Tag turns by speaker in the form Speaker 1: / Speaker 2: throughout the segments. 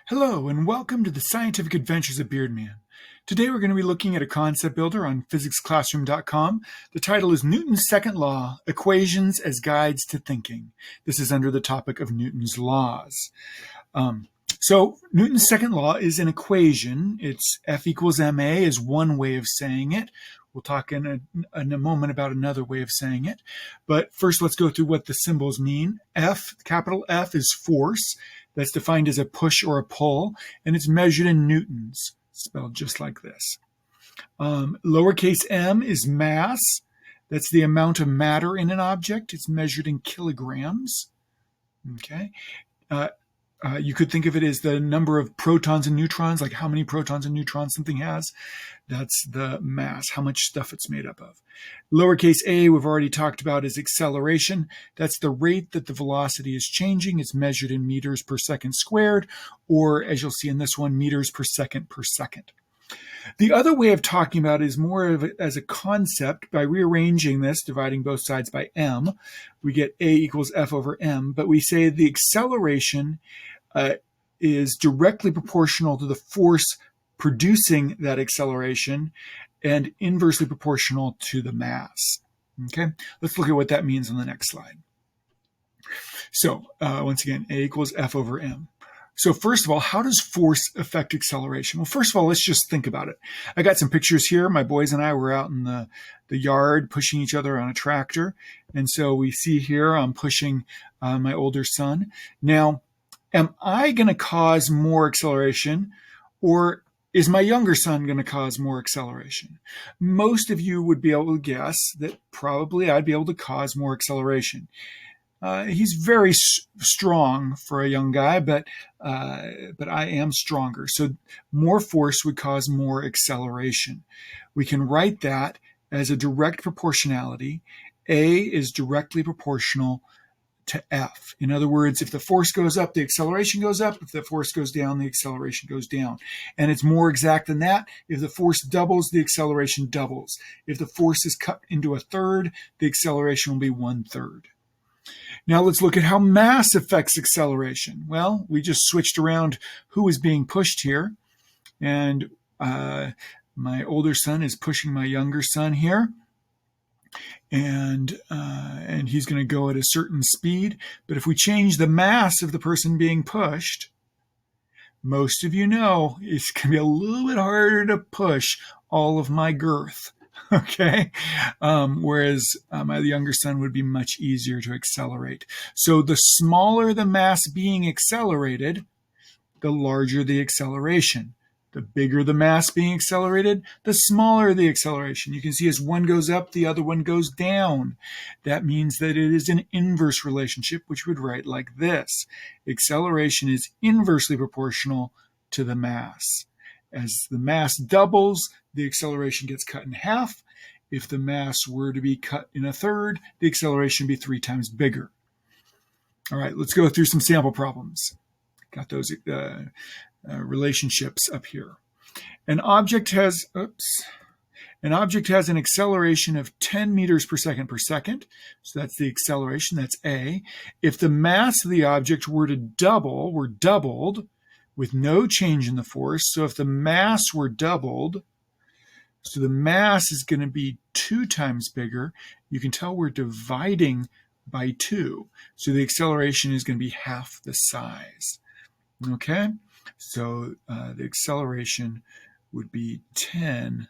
Speaker 1: Hello and welcome to the Scientific Adventures of Beardman. Today we're going to be looking at a concept builder on physicsclassroom.com. The title is Newton's Second Law, Equations as Guides to Thinking. This is under the topic of Newton's laws. So Newton's second law is an equation. It's F equals ma is one way of saying it. We'll talk in a moment about another way of saying it. But first, let's go through what the symbols mean. F, capital F, is force. That's defined as a push or a pull, and it's measured in newtons, spelled just like this. Lowercase m is mass. That's the amount of matter in an object. It's measured in kilograms. Okay. You could think of it as the number of protons and neutrons, like how many protons and neutrons something has. That's the mass, how much stuff it's made up of. Lowercase a, we've already talked about, is acceleration. That's the rate that the velocity is changing. It's measured in meters per second squared, or as you'll see in this one, meters per second per second. The other way of talking about it is more of it as a concept. By rearranging this, dividing both sides by m, we get a equals f over m, but we say the acceleration is directly proportional to the force producing that acceleration and inversely proportional to the mass. Okay, let's look at what that means on the next slide. So once again, a equals f over m. So first of all, how does force affect acceleration? Well, first of all, let's just think about it. I got some pictures here. My boys and I were out in the yard pushing each other on a tractor. And so we see here I'm pushing my older son. Now, am I going to cause more acceleration, or is my younger son going to cause more acceleration? Most of you would be able to guess that probably I'd be able to cause more acceleration. He's very strong for a young guy, but I am stronger. So more force would cause more acceleration. We can write that as a direct proportionality. A is directly proportional to F. In other words, if the force goes up, the acceleration goes up. If the force goes down, the acceleration goes down. And it's more exact than that. If the force doubles, the acceleration doubles. If the force is cut into a third, the acceleration will be 1/3. Now let's look at how mass affects acceleration. Well, we just switched around who is being pushed here. And my older son is pushing my younger son here. And he's going to go at a certain speed. But if we change the mass of the person being pushed, most of you know it's going to be a little bit harder to push all of my girth. Okay, whereas my younger son would be much easier to accelerate. So the smaller the mass being accelerated, the larger the acceleration. The bigger the mass being accelerated, the smaller the acceleration. You can see as one goes up, the other one goes down. That means that it is an inverse relationship, which would write like this. Acceleration is inversely proportional to the mass. As the mass doubles, the acceleration gets cut in half. If the mass were to be cut in a third, the acceleration would be 3 times bigger. All right, let's go through some sample problems. Got those relationships up here. An object has an acceleration of 10 meters per second. So that's the acceleration, that's A. If the mass of the object were doubled with no change in the force. So if the mass were doubled, so the mass is going to be 2 times bigger. You can tell we're dividing by 2. So the acceleration is going to be half the size. Okay, so the acceleration would be 10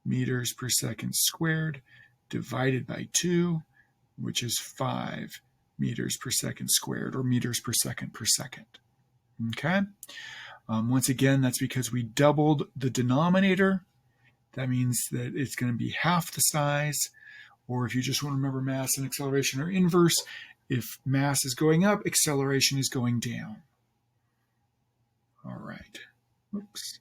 Speaker 1: meters per second squared divided by 2, which is 5 meters per second squared, or meters per second. Okay, once again, that's because we doubled the denominator. That means that it's going to be half the size. Or if you just want to remember, mass and acceleration are inverse. If mass is going up, acceleration is going down. All right. Oops.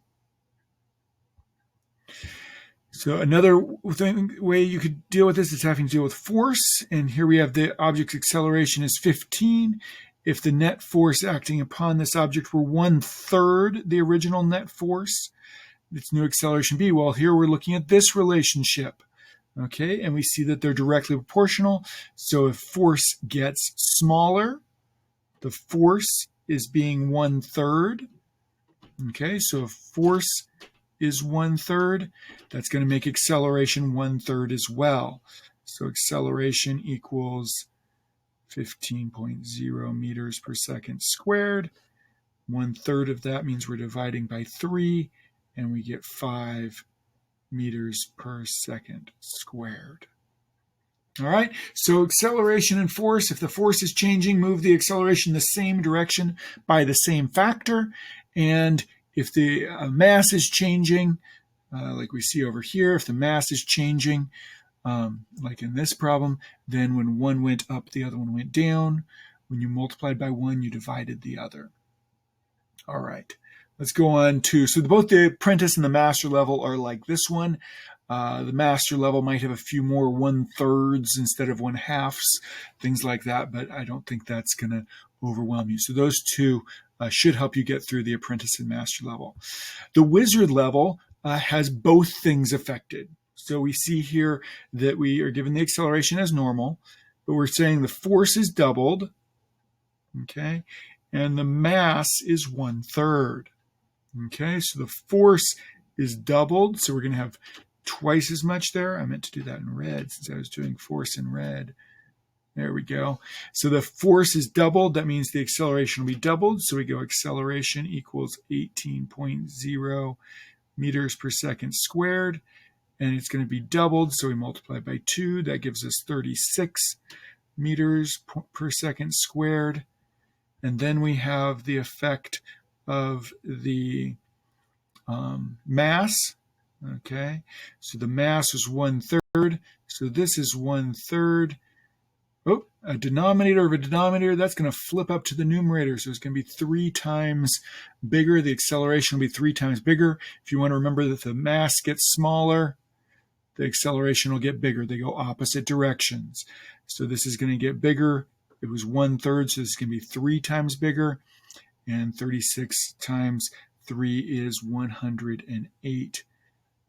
Speaker 1: So another way you could deal with this is having to deal with force. And here we have the object's acceleration is 15. If the net force acting upon this object were 1/3 the original net force, its new acceleration be? Well, here we're looking at this relationship. Okay, and we see that they're directly proportional. So if force gets smaller, the force is being 1/3. Okay, so if force is 1/3, that's going to make acceleration 1/3 as well. So acceleration equals 15.0 meters per second squared. 1/3 of that means we're dividing by 3, and we get 5 meters per second squared. All right, so acceleration and force, if the force is changing, move the acceleration the same direction by the same factor. And if the mass is changing, like we see over here, if the mass is changing, like in this problem, then when one went up, the other one went down. When you multiplied by 1, you divided the other. All right, let's go on to, so both the apprentice and the master level are like this one. The master level might have a few more 1/3s instead of 1/2s, things like that, but I don't think that's going to overwhelm you. So those two should help you get through the apprentice and master level. The wizard level has both things affected. So we see here that we are given the acceleration as normal, but we're saying the force is doubled, okay, and the mass is 1/3. Okay, so the force is doubled, so we're going to have twice as much there. I meant to do that in red since I was doing force in red. There we go. So the force is doubled. That means the acceleration will be doubled. So we go acceleration equals 18.0 meters per second squared. And it's going to be doubled. So we multiply by 2. That gives us 36 meters per second squared. And then we have the effect of the mass. Okay, so the mass is 1/3. So this is 1/3. Oh, a denominator of a denominator, that's going to flip up to the numerator. So it's going to be 3 times bigger. The acceleration will be 3 times bigger. If you want to remember that the mass gets smaller, the acceleration will get bigger. They go opposite directions. So this is going to get bigger. It was 1/3, so this is going to be 3 times bigger. And 36 times 3 is 108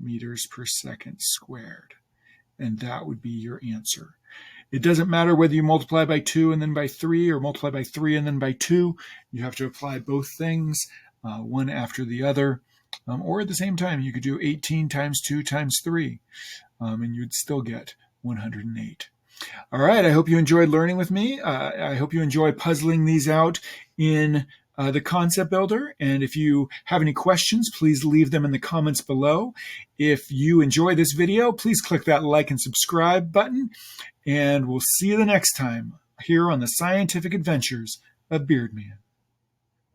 Speaker 1: meters per second squared. And that would be your answer. It doesn't matter whether you multiply by 2 and then by 3 or multiply by 3 and then by 2. You have to apply both things, one after the other. Or at the same time, you could do 18 times 2 times 3, and you'd still get 108. All right, I hope you enjoyed learning with me. I hope you enjoy puzzling these out in the concept builder. And if you have any questions, please leave them in the comments below. If you enjoy this video, please click that like and subscribe button. And we'll see you the next time here on the Scientific Adventures of Beardman.